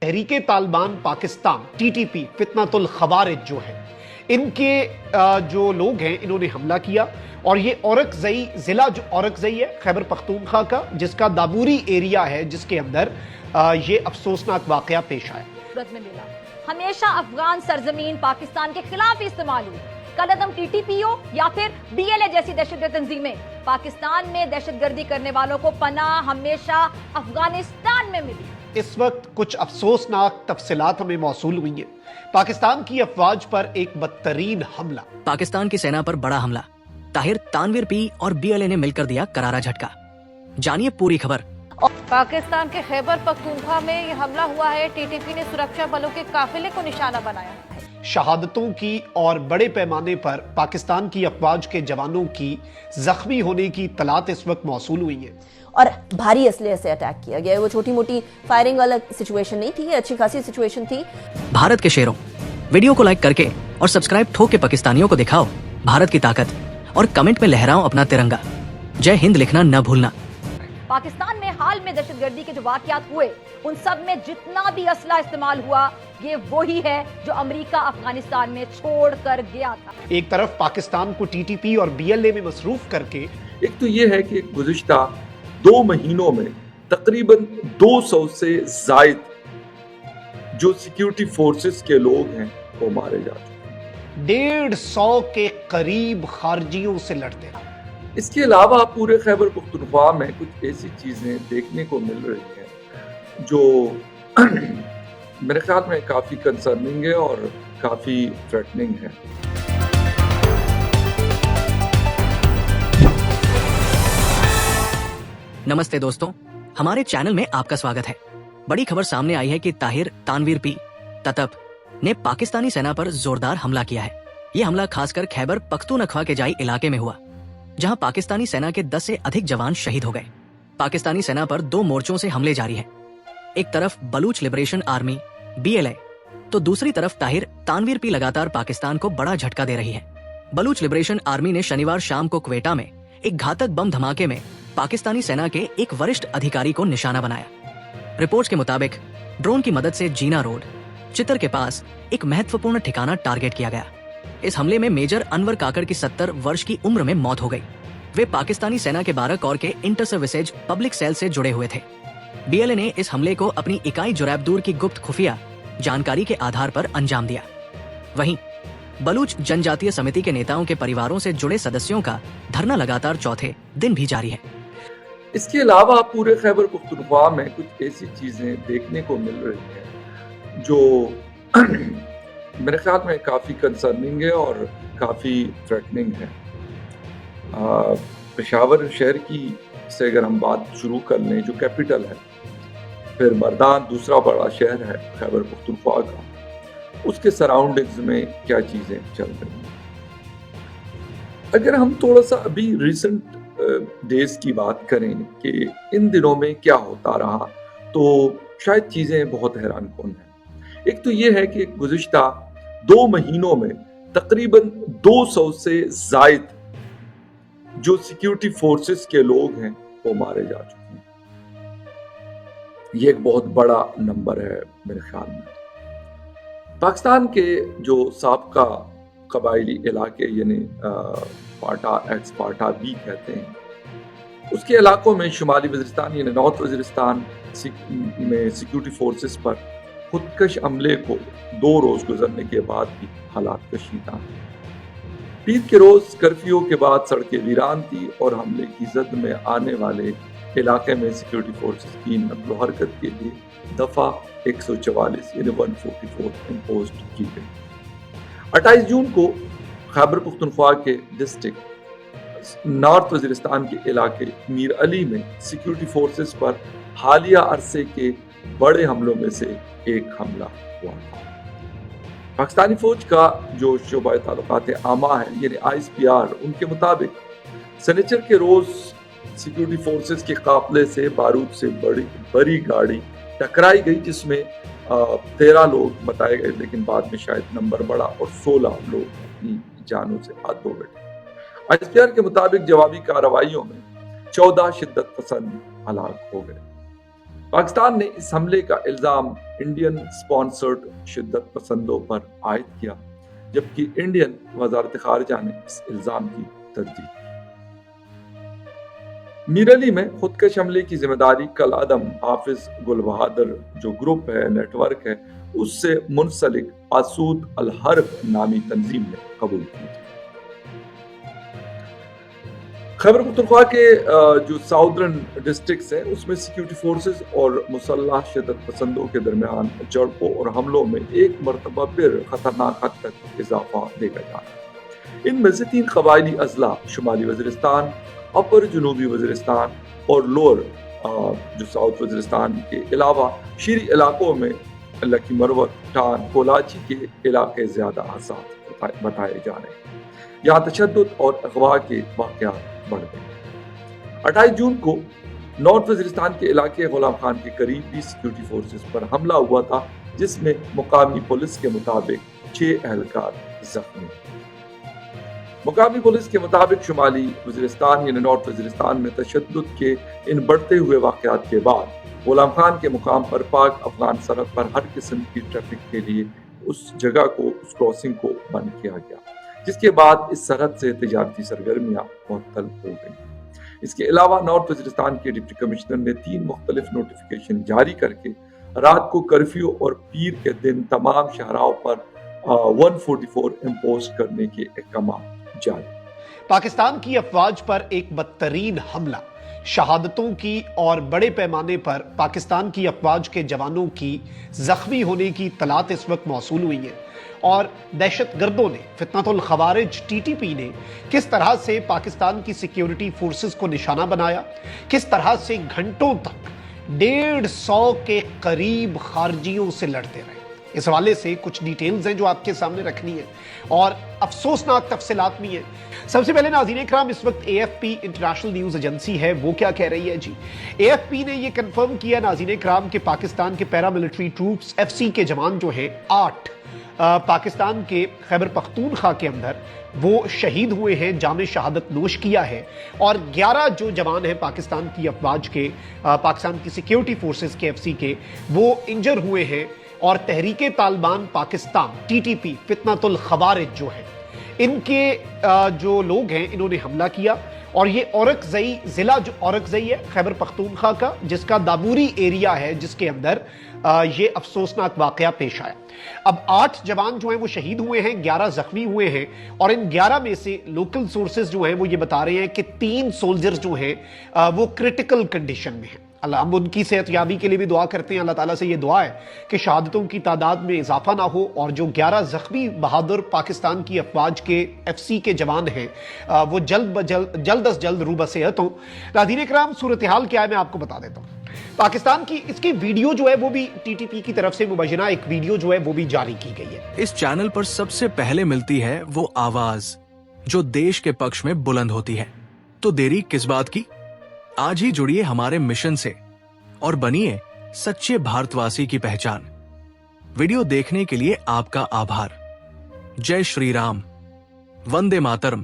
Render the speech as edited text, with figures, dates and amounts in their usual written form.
Tehreek-e Taliban Pakistan TTP फितनतुल खवारिज जो है, इनके जो लोग हैं इन्होंने हमला किया और ये औरकजई जिला जो औरकजई है खैबर पख्तूनख्वा का, जिसका दाबूरी एरिया है, जिसके अंदर ये अफसोसनाक वाकया पेश आया। में मिला हमेशा अफगान सरजमीन पाकिस्तान के खिलाफ ही इस्तेमाल हुई। कलदम टीटीपी हो या फिर बीएलए जैसी दहशतगर्द तंजीमें, पाकिस्तान में दहशतगर्दी करने वालों को पनाह हमेशा अफगानिस्तान में मिली। इस वक्त कुछ अफसोसनाक तफसीलात हमें मौसूल हुई हैं। पाकिस्तान की अफवाज पर एक बदतरीन हमला। पाकिस्तान की सेना पर बड़ा हमला। ताहिर तानवीर पी और बीएलए ने मिलकर दिया करारा झटका। जानिए पूरी खबर। पाकिस्तान के खैबर पख्तूनख्वा में ये हमला हुआ है। टीटीपी ने सुरक्षा बलों के काफिले को निशाना बनाया। शहादतों की और बड़े पैमाने पर पाकिस्तान की अफवाज के जवानों की जख्मी होने की तलात इस वक्त मौसूल हुई है और भारी असलहे से अटैक किया गया है। वो छोटी मोटी फायरिंग वाला सिचुएशन नहीं थी, अच्छी खासी सिचुएशन थी। भारत के शेरों, वीडियो को लाइक करके और सब्सक्राइब ठोक के पाकिस्तानियों को दिखाओ भारत की ताकत और कमेंट में लहराओ अपना तिरंगा। जय हिंद लिखना न भूलना। पाकिस्तान में हाल में दहशतगर्दी के जो वाकयात हुए, उन सब में जितना भी असला इस्तेमाल हुआ, ये वही है जो अमेरिका अफगानिस्तान में छोड़ कर गया था। एक तरफ पाकिस्तान को टीटीपी और बीएलए में मसरूफ करके, एक तो ये है कि गुज़िश्ता 2 महीनों में तकरीबन 200 से जायद जो सिक्योरिटी फोर्सेस के लोग हैं वो मारे जा चुके हैं। 150 के करीब खारजियों से लड़ते हैं। इसके अलावा पूरे खैबर पख्तूनख्वा में कुछ ऐसी चीजें देखने को मिल रही हैं जो मेरे ख्याल में काफी कंसर्निंग है और काफी थ्रेटनिंग है। नमस्ते दोस्तों, हमारे चैनल में आपका स्वागत है। बड़ी खबर सामने आई है कि ताहिर तानवीर पी ततप ने पाकिस्तानी सेना पर जोरदार हमला किया है। ये हमला खासकर खैबर पख्तूनख्वा के जाई इलाके में हुआ, जहां पाकिस्तानी सेना के 10 से अधिक जवान शहीद हो गए। पाकिस्तानी सेना पर 2 मोर्चों से हमले जारी हैं। एक तरफ बलूच लिबरेशन आर्मी बीएलए, तो दूसरी तरफ ताहिर तानवीर पी लगातार पाकिस्तान को बड़ा झटका दे रही है। बलूच लिबरेशन आर्मी ने शनिवार शाम को क्वेटा में एक घातक बम धमाके में पाकिस्तानी सेना के एक वरिष्ठ अधिकारी को निशाना बनाया। रिपोर्ट्स के मुताबिक ड्रोन की मदद से जीना रोड चितर के पास एक महत्वपूर्ण ठिकाना टारगेट किया गया। इस हमले में मेजर अनवर काकड़ की 70 वर्ष की उम्र में मौत हो गई। वे पाकिस्तानी सेना के 12 कोर के इंटर सर्विसेज पब्लिक सेल से जुड़े हुए थे। बीएलए ने इस हमले को अपनी इकाई जुरैबदूर की गुप्त खुफिया जानकारी के आधार पर अंजाम दिया। वहीं बलूच जनजातीय समिति के नेताओं के परिवारों से जुड़े सदस्यों का धरना लगातार चौथे दिन भी जारी है। इसके अलावा पूरे खैबर पख्तूनख्वा में कुछ ऐसी चीजें देखने को मिल रही हैं जो मेरे ख्याल में काफ़ी कंसर्निंग है और काफ़ी थ्रेटनिंग है। पेशावर शहर की से अगर हम बात शुरू कर लें, जो कैपिटल है, फिर मर्दान दूसरा बड़ा शहर है खैबर पख्तूनख्वा का, उसके सराउंडिंग्स में क्या चीज़ें चल रही हैं। अगर हम थोड़ा सा अभी रिसेंट डेज की बात करें कि इन दिनों में क्या होता रहा, तो शायद चीज़ें बहुत हैरान कौन हैं। एक तो ये है कि गुज़िश्ता 2 महीनों में तकरीबन 200 से जायद जो सिक्योरिटी फोर्सेस के लोग हैं वो मारे जा चुके हैं। ये एक बहुत बड़ा नंबर है मेरे ख्याल में। पाकिस्तान के जो साबका कबायली इलाके यानी पाटा एक्स पाटा भी कहते हैं, उसके इलाकों में शुमाली वज़ीरिस्तान यानी नॉर्थ वज़ीरिस्तान में सिक्योरिटी फोर्सेस पर खुदकश हमले को 2 रोज गुजरने के बाद भी हालात कशीदा हैं। पीर के रोज कर्फ्यू के बाद सड़कें वीरान थी और हमले की जद में आने वाले इलाके में सिक्योरिटी फोर्सेस की नकलो हरकत के लिए दफा 144 यानी 144 इम्पोज की गई। 28 जून को खैबर पख्तूनख्वा के डिस्ट्रिक्ट नॉर्थ वज़ीरिस्तान के इलाके मीर अली में सिक्योरिटी फोर्सेस पर हालिया अरसे के बड़े हमलों में से एक हमला हुआ था। पाकिस्तानी फौज का जो शोबा ताल्लुकात आमा है यानी ISPR, उनके मुताबिक सनिचर के रोज सिक्योरिटी फोर्सेस के काफिले से बारूद से बड़ी गाड़ी टकराई गई, जिसमें 13 लोग बताए गए, लेकिन बाद में शायद नंबर बढ़ा और 16 लोग अपनी जानों से हाथ धो बैठे। ISPR के मुताबिक जवाबी कार्रवाइयों में 14 शिद्दत पसंद हलाक हो गए। پاکستان نے اس حملے کا الزام انڈین سپانسرڈ شدت پسندوں پر عائد کیا، جبکہ انڈین وزارت خارجہ نے اس الزام کی تردید کی۔ میرعلی میں خودکش حملے کی ذمہ داری کل عدم حافظ گل بہادر جو گروپ ہے، نیٹ ورک ہے، اس سے منسلک اسود الحرب نامی تنظیم نے قبول کی تھی۔ خیبر پختونخوا کے جو ساؤدرن ڈسٹرکٹس ہیں اس میں سیکیورٹی فورسز اور مسلح شدت پسندوں کے درمیان جھڑپوں اور حملوں میں ایک مرتبہ پھر خطرناک حد تک اضافہ دیکھا جا رہا ہے۔ ان میں سے 3 قبائلی اضلاع شمالی وزیرستان، اپر جنوبی وزیرستان اور لوور جو ساؤتھ وزیرستان کے علاوہ شہری علاقوں میں لکی مروت، ٹان، کولاچی کے علاقے زیادہ حساس بتائے جا رہے ہیں۔ یہاں تشدد اور اغوا کے واقعات بڑھ گئے۔ 28 جون کو نارتھ وزیرستان کے علاقے غلام خان کے قریب بھی سیکیورٹی فورسز پر حملہ ہوا تھا، جس میں مقامی پولیس کے مطابق 6 اہلکار زخمی ہوئے۔ مقامی پولیس کے مطابق شمالی وزیرستان یعنی نارتھ وزیرستان میں تشدد کے ان بڑھتے ہوئے واقعات کے بعد غلام خان کے مقام پر پاک افغان سرحد پر ہر قسم کی ٹریفک کے لیے اس جگہ کو، اس کراسنگ کو بند کیا گیا، جس کے بعد اس سرحد سے تجارتی سرگرمیاں معطل ہو گئیں۔ اس کے علاوہ نارتھ وزیرستان کے ڈپٹی کمشنر نے 3 مختلف نوٹیفیکیشن جاری کر کے رات کو کرفیو اور پیر کے دن تمام شاہراہوں پر 144 امپوز کرنے کے احکامات جاری۔ پاکستان کی افواج پر ایک بدترین حملہ، شہادتوں کی اور بڑے پیمانے پر پاکستان کی افواج کے جوانوں کی زخمی ہونے کی اطلاعات اس وقت موصول ہوئی ہیں، اور دہشت گردوں نے، فتنۃ الخوارج TTP نے کس طرح سے پاکستان کی سیکیورٹی فورسز کو نشانہ بنایا، کس طرح سے گھنٹوں تک 150 کے قریب خارجیوں سے لڑتے رہے۔ اس حوالے سے کچھ ڈیٹیلز ہیں جو آپ کے سامنے رکھنی ہے اور افسوسناک تفصیلات بھی ہیں۔ سب سے پہلے ناظرین اکرام، اس وقت AFP انٹرنیشنل نیوز ایجنسی ہے، وہ کیا کہہ رہی ہے جی؟ AFP نے یہ کنفرم کیا ناظرین اکرام کہ پاکستان کے پیراملٹری ٹروپس FC کے جوان جو ہیں 8 پاکستان کے خیبر پختونخوا کے اندر وہ شہید ہوئے ہیں، جام شہادت نوش کیا ہے، اور 11 جو جوان ہیں پاکستان کی افواج کے، پاکستان کی سیکیورٹی فورسز کے FC کے، وہ انجر ہوئے ہیں۔ اور تحریک طالبان پاکستان TTP فتنۃ الخوارج جو ہے، ان کے جو لوگ ہیں انہوں نے حملہ کیا، اور یہ اورکزئی ضلع جو اورکزئی ہے خیبر پختونخوا کا، جس کا دابوری ایریا ہے، جس کے اندر یہ افسوسناک واقعہ پیش آیا۔ اب 8 جوان جو ہیں وہ شہید ہوئے ہیں، 11 زخمی ہوئے ہیں، اور ان 11 میں سے لوکل سورسز جو ہیں وہ یہ بتا رہے ہیں کہ 3 سولجرز جو ہیں وہ کرٹیکل کنڈیشن میں ہیں۔ اللہ ہم ان کی صحت یابی کے لیے بھی دعا کرتے ہیں، اللہ تعالیٰ سے یہ دعا ہے کہ شہادتوں کی تعداد میں اضافہ نہ ہو، اور جو 11 زخمی بہادر پاکستان کی افواج کے FC کے جوان ہیں وہ جلد از جلد روبہ صحت ہوں۔ ناظرین اکرام، صورتحال کیا ہے میں آپ کو بتا دیتا ہوں۔ پاکستان کی اس کی ویڈیو جو ہے وہ بھی TTP کی طرف سے مبینہ ایک ویڈیو جو ہے وہ بھی جاری کی گئی ہے۔ اس چینل پر سب سے پہلے ملتی ہے وہ آواز جو دیش کے پکش میں بلند ہوتی ہے، تو دیری کس بات کی؟ آج ہی جڑیے ہمارے مشن سے اور بنیے سچے بھارت واسی کی پہچان۔ ویڈیو دیکھنے کے لیے آپ کا آبھار۔ جے شری رام، وندے ماترم۔